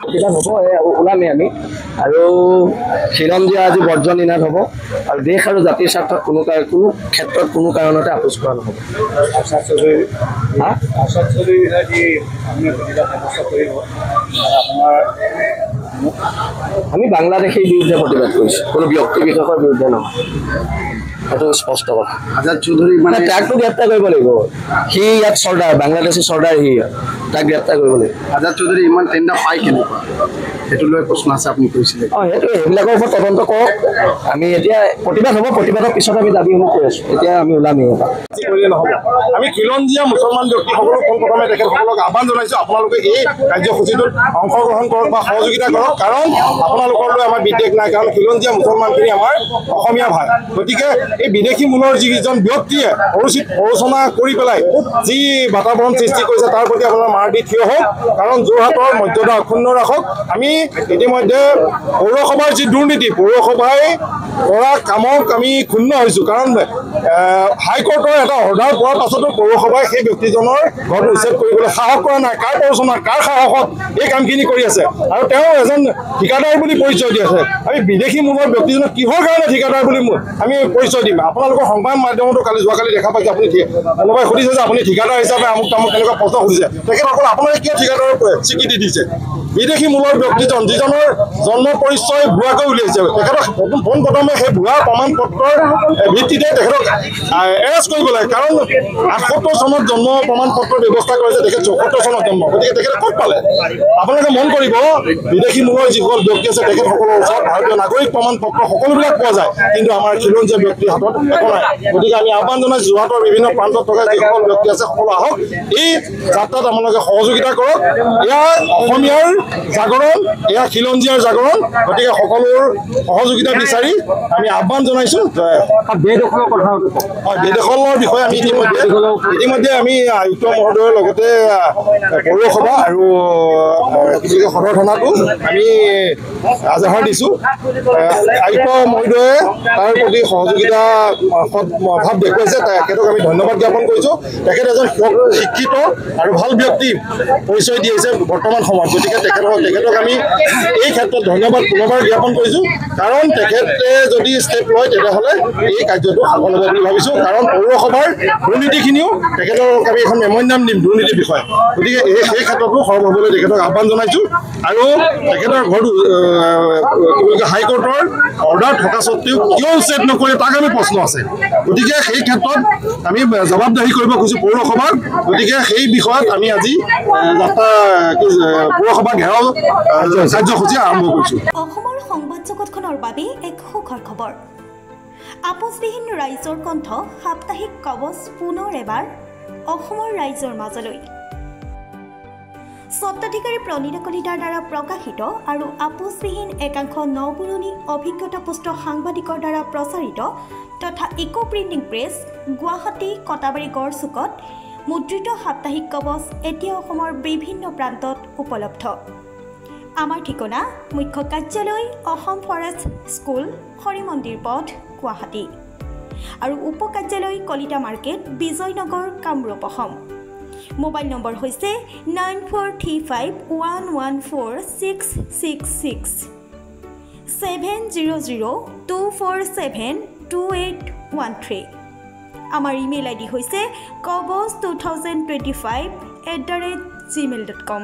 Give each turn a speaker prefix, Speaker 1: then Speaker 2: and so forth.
Speaker 1: প্ৰতিবাদ হ'ব ওলামেই আমি আৰু খিলঞ্জীয়া আজি বৰ্জন নিনাদ হ'ব আৰু দেশ আৰু জাতিৰ স্বাৰ্থত কোনো ক্ষেত্ৰত কোনো কাৰণতে আপোচ কৰা নহ'ব। আমি বাংলাদেশীৰ বিৰুদ্ধে প্ৰতিবাদ কৰিছোঁ, কোনো ব্যক্তি বিশেষৰ বিৰুদ্ধে নহয়, সেইটো স্পষ্ট কথা। আজাদ চৌধুৰী মানে তাকটো গ্ৰেপ্তাৰ কৰিব লাগিব, সি ইয়াত চৰ্দাৰ, বাংলাদেশী চৰ্দাৰ সি, তাক গ্ৰেপ্তাৰ কৰিব লাগিব। আজাদ চৌধুৰী ইমান টেণ্ডাৰ পাই কেনেকুৱা, সেইটো লৈ প্ৰশ্ন আছে আপুনি কৈছিলে। সেইটো সেইবিলাকৰ ওপৰত তদন্ত কৰক, আমি এতিয়া প্ৰতিবাদ হ'ব, প্ৰতিবাদৰ পিছত আমি দাবীসমূহ কৈ আছোঁ, এতিয়া আমি ওলামেই এটা
Speaker 2: নহ'ব। আমি খিলঞ্জীয়া মুছলমান ব্যক্তিসকলক পোনপ্ৰথমে তেখেতসকলক আহ্বান জনাইছোঁ, আপোনালোকে এই কাৰ্যসূচীটোত অংশগ্ৰহণ কৰক বা সহযোগিতা কৰক, কাৰণ আপোনালোকৰলৈ আমাৰ বিদ্বেষ নাই, কাৰণ খিলঞ্জীয়া মুছলমানখিনি আমাৰ অসমীয়া ভাই। গতিকে এই বিদেশী মূলৰ যিজন ব্যক্তিয়ে অনুচিত প্ৰৰোচনা কৰি পেলাই যি বাতাবৰণ সৃষ্টি কৰিছে তাৰ প্ৰতি আপোনাৰ মাৰ দি থিয় হওক, কাৰণ যোৰহাটৰ মৰ্যাদা অক্ষুণ্ণ ৰাখক। আমি ইতিমধ্যে পৌৰসভাৰ যি দুৰ্নীতি, পৌৰসভাই কৰা কামক আমি ক্ষুণ্ণ হৈছোঁ, কাৰণ হাইকোৰ্টৰ এটা অৰ্ডাৰ পোৱাৰ পাছতো পৌৰসভাই সেই ব্যক্তিজনৰ ঘৰত উচ্ছেদ কৰিবলৈ সাহস কৰা নাই। কাৰ প্ৰৰোচনা, কাৰ সাহসত এই কামখিনি কৰি আছে, আৰু তেওঁ এজন ঠিকাদাৰ বুলি পৰিচয় দি আছে। আমি বিদেশী মূলৰ ব্যক্তিজনক কিহৰ কাৰণে ঠিকাদাৰ বুলি আমি পৰিচয় দিম? আপোনালোকৰ সংবাদ মাধ্যমতো যোৱাকালি দেখা পাইছে, আপুনি কোনোবাই সুধিছে যে আপুনি ঠিকাদাৰ হিচাপে আমুক তামুক তেনেকুৱা প্ৰশ্ন সুধিছে। তেখেতসকল আপোনালোকে কিয় ঠিকাদাৰৰ স্বীকৃতি দিছে? বিদেশী মূলৰ ব্যক্তিজন যিজনৰ জন্ম পৰিচয় ভুৱাকৈ উলিয়াইছে, তেখেতক পোনপ্ৰথমে সেই ভুৱা প্ৰমাণ পত্ৰৰ ভিত্তিতে তেখেতক এৰেষ্ট কৰিব লাগে, কাৰণ ৭৮ চনত জন্ম প্ৰমাণ পত্ৰৰ ব্যৱস্থা কৰিছে, তেখেত ৭৪ চনত জন্ম, গতিকে তেখেতে ক'ত পালে? আপোনালোকে মন কৰিব, বিদেশী মূলৰ যিসকল ব্যক্তি আছে তেখেতসকলৰ ওচৰত ভাৰতীয় নাগৰিক প্ৰমাণ পত্ৰ সকলোবিলাক পোৱা যায়, কিন্তু আমাৰ খিলঞ্জীয়া ব্যক্তিৰ হাতত একো নাই। গতিকে আমি আহ্বান জনাইছোঁ, যোৰহাটৰ বিভিন্ন প্ৰান্তত থকা যিসকল ব্যক্তি আছে সকলো আহক, এই যাত্ৰাত আপোনালোকে সহযোগিতা কৰক। এয়া অসমীয়াৰ জাগৰণ, এয়া খিলঞ্জীয়াৰ জাগৰণ, গতিকে সকলোৰ সহযোগিতা বিচাৰি আমি আহ্বান জনাইছোঁ। বেদখলৰ কথা হয়, বেদখলৰ বিষয়ে আমি ইতিমধ্যে আমি আয়ুক্ত মহোদয়ৰ লগতে পৌৰসভা আৰু সদৰ থানাটো আমি এজাহাৰ দিছোঁ। আয়ুক্ত মহোদয়ে তাৰ প্ৰতি সহযোগিতা ভাৱ দেখুৱাইছে, তেখেতক আমি ধন্যবাদ জ্ঞাপন কৰিছোঁ। তেখেত এজন শিক্ষিত আৰু ভাল ব্যক্তি পৰিচয় দিছে বৰ্তমান সময়ত, গতিকে তেখেতক আমি এই ক্ষেত্ৰত ধন্যবাদ পুনৰবাৰ জ্ঞাপন কৰিছোঁ, কাৰণ তেখেতে যদি ষ্টেপ লয় তেতিয়াহ'লে এই কাৰ্যটো সফল হ'ব বুলি ভাবিছোঁ। কাৰণ পৌৰসভাৰ দুৰ্নীতিখিনিও তেখেতক আমি এখন মেম'ৰেণ্ডাম দিম দুৰ্নীতিৰ বিষয়ে, গতিকে সেই ক্ষেত্ৰতো সৰব হ'বলৈ তেখেতক আহ্বান জনাইছোঁ। আৰু তেখেতৰ ঘৰটো কি বুলি কয়, হাইকোৰ্টৰ অৰ্ডাৰ থকা স্বত্তেও কিয় উচ্ছেদ নকৰে তাক আমি প্ৰশ্ন আছে, গতিকে সেই ক্ষেত্ৰত আমি জবাবদাহি কৰিব খুজিছোঁ পৌৰসভাক। গতিকে সেই বিষয়ত আমি আজি পৌৰসভা ঘেৰাও কাৰ্যসূচী আৰম্ভ কৰিছোঁ।
Speaker 3: অসমৰ সংবাদ জগতখনৰ বাবে এক সুখৰ খবৰ। আপোচবিহীন ৰাইজৰ কণ্ঠ সাপ্তাহিক কবচ পুনৰ এবাৰ অসমৰ ৰাইজৰ মাজলৈ। স্বত্বাধিকাৰী প্ৰণীতা কলিতাৰ দ্বাৰা প্ৰকাশিত আৰু আপোচবিহীন একাংশ নপুৰণি অভিজ্ঞতাপুষ্ট সাংবাদিকৰ দ্বাৰা প্ৰচাৰিত তথা eco printing press, Guwahati Katabari গড়চুকত মুদ্ৰিত সাপ্তাহিক কবচ এতিয়া অসমৰ বিভিন্ন প্ৰান্তত উপলব্ধ। আমাৰ ঠিকনা মুখ্য কাৰ্যালয় অসম ফৰেষ্ট স্কুল, হৰি মন্দিৰ পথ, গুৱাহাটী, আৰু উপ কাৰ্যালয় Kalita market, Bijoynagar, Kamrup, Assam. Mobile number হৈছে 9435114666 70024728813। আমাৰ ইমেইল আইডি হৈছে kobos2025@gmail.com।